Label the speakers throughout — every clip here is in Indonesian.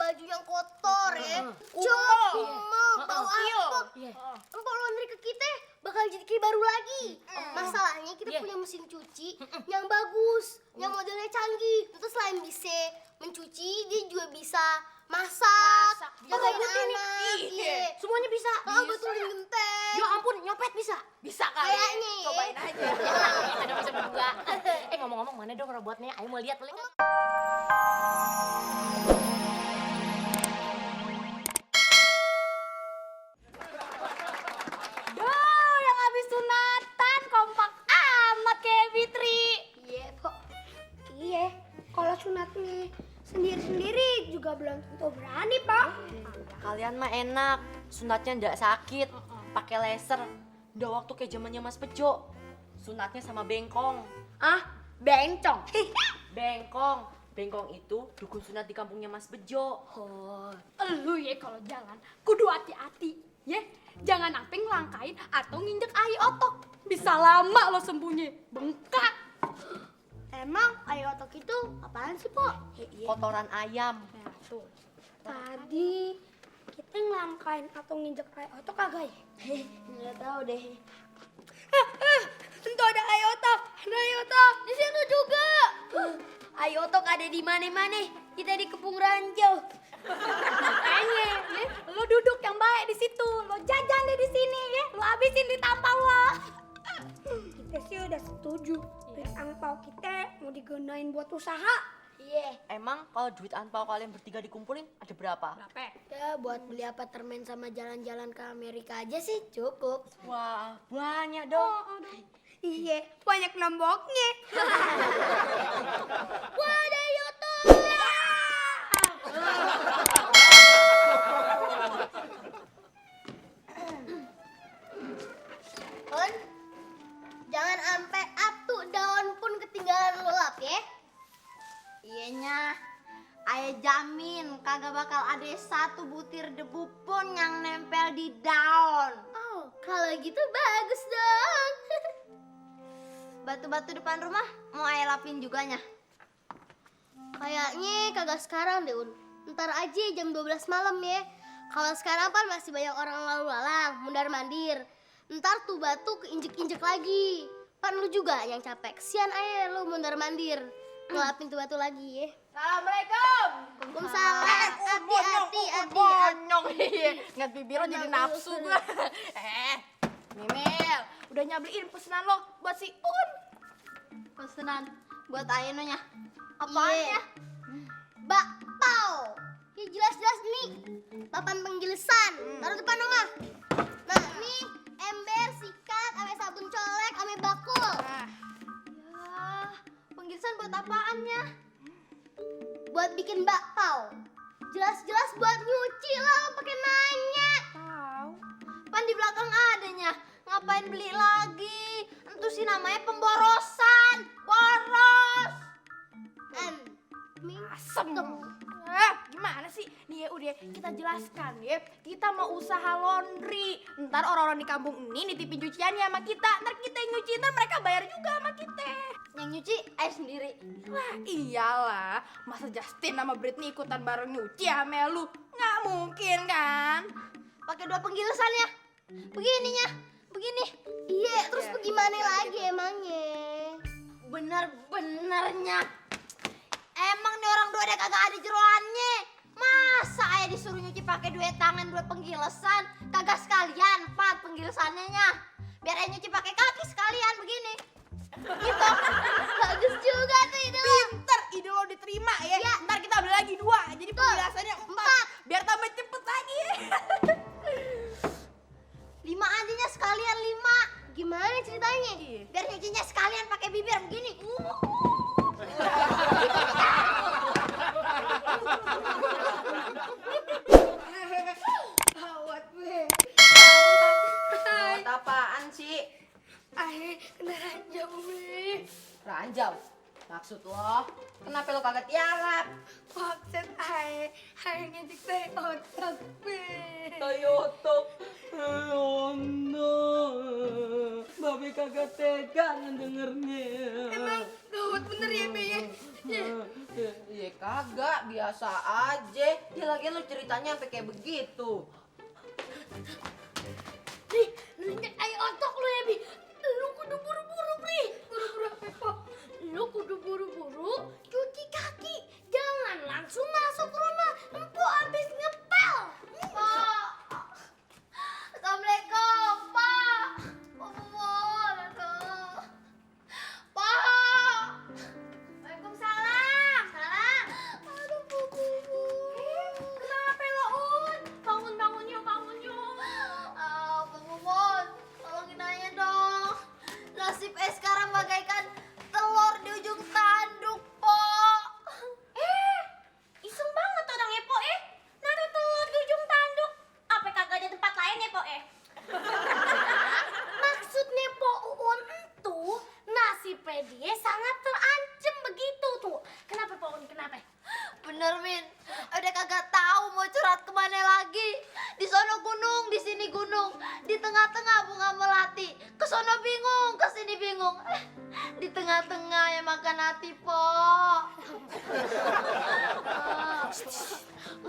Speaker 1: baju yang kotor ya. Cuma bau apek. Empok laundry ke kita bakal jadi kayak baru lagi. Masalahnya kita punya mesin cuci yang bagus, yang modelnya canggih. Terus selain bisa mencuci, dia juga bisa masak, jagain anak. Iya.
Speaker 2: Semuanya bisa.
Speaker 1: Betulin genteng.
Speaker 2: Ya ampun, nyopet bisa? Bisa kali.
Speaker 1: Kayaknya.
Speaker 2: Cobain aja. Ada masa berdua. Ngomong-ngomong mana dong robotnya? Ayo mau lihat boleh nggak? Duh, yang habis sunatan kompak amat kayak Fitri.
Speaker 1: Iya, Pok. Iya, kalau sunatnya sendiri-sendiri juga belum tentu berani, Pak.
Speaker 3: Kalian mah enak, sunatnya ndak sakit, pakai laser. Udah waktu kayak zamannya Mas Bejo. Sunatnya sama bengkong.
Speaker 2: Ah, bencong.
Speaker 3: Bengkong. Bengkong itu dukun sunat di kampungnya Mas Bejo.
Speaker 2: Oh, elu ya kalau jalan kudu hati-hati, ya. Jangan sampai ngelangkain atau nginjek ai otok. Bisa lama lo sembuhnya, bengkak.
Speaker 1: Emang ayo otok itu apaan sih, Pok?
Speaker 3: Kotoran ayam.
Speaker 2: Nah, tuh.
Speaker 1: Tadi kita ngelangkain atau nginjek ayo otok kagak ya?
Speaker 3: Nggak tahu deh.
Speaker 1: Tentu ada ayo otok. Ada ayo otok. Di situ juga. Ayo otok ada di mana-mana. Kita di Kepung Ranjau.
Speaker 2: Makanya, ya, lo duduk yang baik di situ, lo jajan deh di sini, ya, lo habisin di tampau lo.
Speaker 1: Kita sih udah setuju. Duit angpau kita mau digunain buat usaha. Iya.
Speaker 3: Emang kalau duit anpau kalian bertiga dikumpulin ada berapa?
Speaker 2: Berapa?
Speaker 1: Ya buat beli apartemen sama jalan-jalan ke Amerika aja sih cukup.
Speaker 3: Wah, banyak dong.
Speaker 1: Iya, banyak lomboknya. Wah, ada Yoto. Kon, jangan sampai atu daun pun ketinggalan lelap ya.
Speaker 4: Iyanya, ayah jamin kagak bakal ada satu butir debu pun yang nempel di daun.
Speaker 1: Oh, kalau gitu bagus dong.
Speaker 4: Batu-batu depan rumah mau ayah lapin juganya.
Speaker 1: Kayaknya kagak sekarang deh, Un. Ntar aja jam 12 malam ya. Kalau sekarang kan masih banyak orang lalu lalang, mundar-mandir. Ntar tuh batu keinjek-injek lagi. Pan lu juga yang capek. Kesian aja lu mundar-mandir. Ngelapin tuh batu lagi ya.
Speaker 4: Assalamualaikum.
Speaker 1: Waalaikumsalam. Hati-hati, hati-hati.
Speaker 2: Bonyong, ngeliat bibir lo jadi nafsu gue. Mimil, udah nyabeliin pesanan lo buat si Un.
Speaker 4: Pesenan buat ayah nonya. Apaan
Speaker 1: Iya.
Speaker 4: ya?
Speaker 1: Bakpao. Ya jelas-jelas nih. Papan penggilisan. Taruh depan rumah. Nah, nih ember, sikat, ame sabun colek, ame bakul.
Speaker 4: Ya, penggilisan buat apaannya?
Speaker 1: Buat bikin bakpao. Jelas-jelas buat nyuci lah, pakai nanya.
Speaker 2: Tahu.
Speaker 4: Pan di belakang adanya. Ngapain beli lagi? Itu sih namanya pemborosan. Boros.
Speaker 2: Asem. Gimana sih? Nih ya udah kita jelaskan ya. Kita mau usaha laundry. Ntar orang-orang di kampung ini nitipin cuciannya sama kita. Ntar kita yang nyuci, ntar mereka bayar juga sama kita.
Speaker 4: Yang nyuci ayah sendiri.
Speaker 2: Wah iyalah. Masa Justin sama Britney ikutan bareng nyuci sama lu? Nggak mungkin kan?
Speaker 4: Pakai dua penggilisan ya. Begininya. Begini.
Speaker 1: Iya, terus bagaimana lagi emangnya?
Speaker 4: Bener-benernya. Emang nih orang dua ada kagak ada jeroannya. Masa ayah disuruh nyuci pakai dua tangan dua penggilisan? Kagak sekalian 4 penggilisannya nya. Biar ayah nyuci pakai kaki sekalian begini. Gitu.
Speaker 1: Bagus juga tuh itu.
Speaker 2: Pinter, ide lo diterima ya. Ntar kita beli lagi 2. Jadi penjelasannya 4. Biar tambah cepet lagi.
Speaker 4: 5 aja nya sekalian 5.
Speaker 1: Gimana ceritanya?
Speaker 4: Biar nyucinya sekalian pakai bibir begini.
Speaker 1: Awat gue.
Speaker 3: Buat apaan sih?
Speaker 1: Kena ranjau gue.
Speaker 3: Ranjau. Maksud lo, kenapa lo kagak tiarap?
Speaker 1: Maksud ngejek teh otak gue.
Speaker 3: Toyoto. Oh no. Babe kagak tega ngedengernya.
Speaker 1: Emang gawat bener ya, Be ya?
Speaker 3: Ya kagak, biasa aja. Ya lagi lu ceritanya sampai kayak begitu.
Speaker 1: Pri, lu injek air otak lu ya, Bi. Lu kudu buru-buru, Pri. Buru-buru apa, Po? Lu kudu buru-buru cuci kaki. Jangan langsung masuk rumah. Empo habis ngepel.
Speaker 4: Pak. Assalamualaikum, Pak. Mohon, aduh. Pak. Waalaikumsalam. Salam. Aduh, Bu.
Speaker 2: Kenapa lo, Un? Bangun yuk.
Speaker 4: Pak Mumun, tolongin aja dong. Nasib sekarang bagaikan telur di ujung tanduk, Po.
Speaker 2: Iseng banget orang Epo naruh telur di ujung tanduk. Apa kagak ada tempat lain Epo
Speaker 1: Maksudnya Po Uun itu nasibnya dia sangat terancam begitu tuh. Kenapa Po Uun? Kenapa?
Speaker 4: Bener, Min. Udah kagak tahu mau curhat kemana lagi. Di sono gunung, di sini gunung. Di tengah-tengah bunga melati. Ke sono bingung, ke sini bingung. Di tengah-tengah ya makan hati, Po.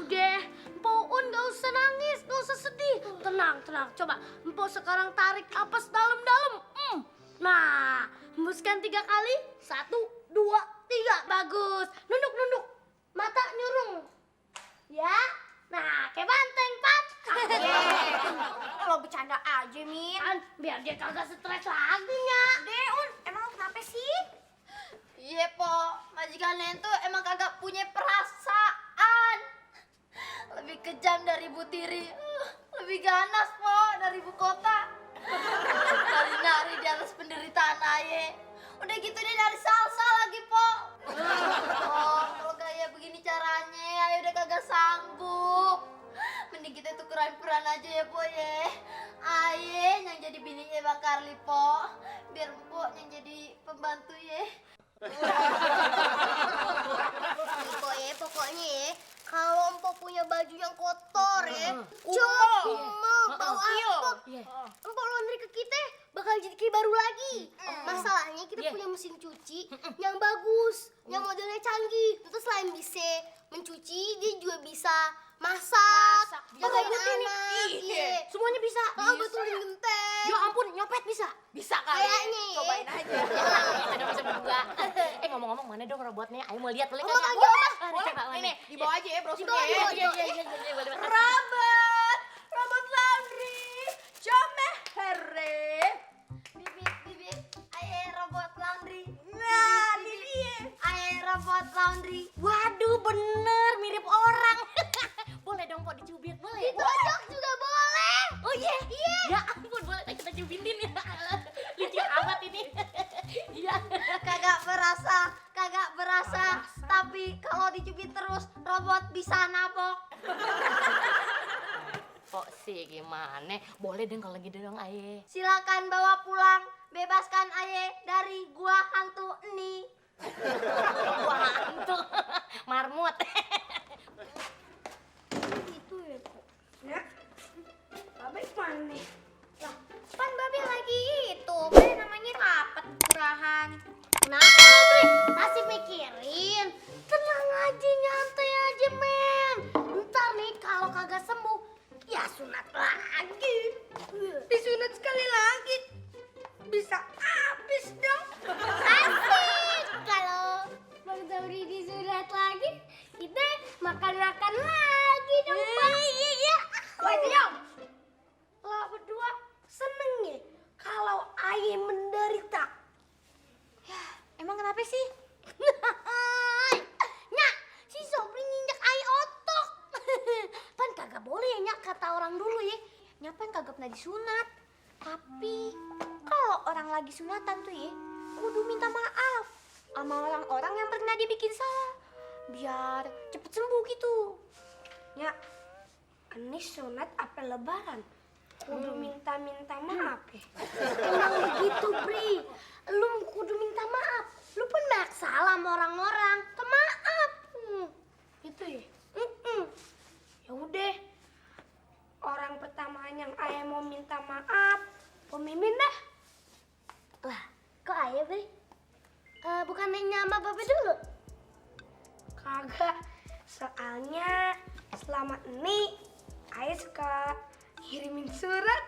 Speaker 1: Udah, Po Uun gak usah nangis, gak usah sedih. Tenang. Coba, Empo sekarang tarik napas dalam-dalam. Nah, hembuskan 3 kali. 1, 2, 3. Bagus. Nunduk. Mata nyurung. Ya. Nah, kayak banteng, Pat.
Speaker 2: Lo bercanda aja, Min.
Speaker 1: Kan, biar dia kagak stres lagi, ya.
Speaker 2: Un, emang lo kenapa sih?
Speaker 4: Iya, Po. Majikan Nen tuh emang kagak punya perasaan. Lebih kejam dari Bu Tiri. Lebih ganas, Po, dari Bu Kota. Nari-nari di atas penderitaan aye. Udah gitu dia dari salsa lagi, Po. Oh, kalau kayak begini caranya, aye udah kagak sanggup. Mending kita tukeran peran aja ya, Po, ya. Aye yang jadi bininya Bang Karli, Po. Biar Mpok yang jadi pembantu, ya.
Speaker 1: Pokoknya ya, kalau Empo punya baju yang kotor ya, bau apek, Empo laundry ke kita bakal jadi kayak baru lagi. Masalahnya kita punya mesin cuci yang bagus, yang modelnya canggih. Terus selain bisa mencuci, dia juga bisa masak, jagain anak,
Speaker 2: Semuanya bisa.
Speaker 1: betulin genteng.
Speaker 2: Ya ampun, nyopet bisa. Bisa kali.
Speaker 1: Kayaknya ya.
Speaker 2: Cobain aja. Ada masa berdua. Ngomong-ngomong mana dong robotnya? Ayo mau lihat boleh
Speaker 1: Oh,
Speaker 2: kagak?
Speaker 1: kagak.
Speaker 2: Boleh. Ini dibawa aja ya brosurnya
Speaker 1: Dibawa,
Speaker 2: ya.
Speaker 1: dibawa.
Speaker 2: Iya, boleh.
Speaker 4: Robot laundry, Jome Here. Bibit, aye robot laundry. Nah, ini dia. Aye robot laundry.
Speaker 2: Waduh, bener mirip orang. Boleh dong kok dicubit, boleh?
Speaker 1: Dicocok juga boleh.
Speaker 2: Oh iya. Ya ampun, boleh kita cubitin ya. Lucu amat ini. Iya.
Speaker 4: Kagak berasa. Tapi kalau dicubit terus, robot bisa nabok.
Speaker 2: Kok sih gimana? Boleh dong kalau gitu dong, Aye.
Speaker 4: Silakan bawa pulang, bebaskan aye dari gua hantu ini.
Speaker 2: Wah, hantu. Marmut.
Speaker 1: Itu ya, Po. Ya. Babe mana nih? Lah, kan Babe lagi itu. Babe namanya rapet curahan. Kenapa lo, Bre? Masih mikirin? Tenang aja, nyantai aja, men. Ntar nih kalau kagak sembuh, ya sunat lagi. Disunat sekali lagi, bisa habis dong. Asik. Kalau Bang Zauri disunat lagi, kita makan-makan lagi dong, Pak. Iya. Waduh, lo berdua seneng ya kalau Aye menderita? Ya, emang kenapa sih? Nyak, si Sobri nginjak Aye otok. Pan kagak boleh ya, Nyak, kata orang dulu ya. Nyak pan kagak pernah disunat. Tapi kalau orang lagi sunatan tuh ya, kudu minta maaf sama orang-orang yang pernah dibikin salah, biar cepet sembuh gitu. Nyak, ini sunat apa lebaran? Kudu minta maaf ya. Emang begitu, Bri. Lu kudu minta maaf. Lu pun banyak salah sama orang-orang. Maaf. Gitu ya? Ya udah. Orang pertama yang Ayah mau minta maaf, Mimin dah. Lah, kok Ayah, Bri? Bukan nanya sama Babe dulu?
Speaker 5: Kagak. Soalnya selama ini Ayah suka kirimin surat.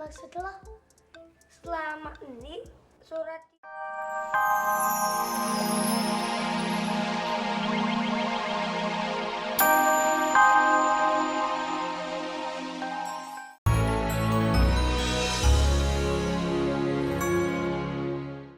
Speaker 1: Maksud lo?
Speaker 5: Selama ini surat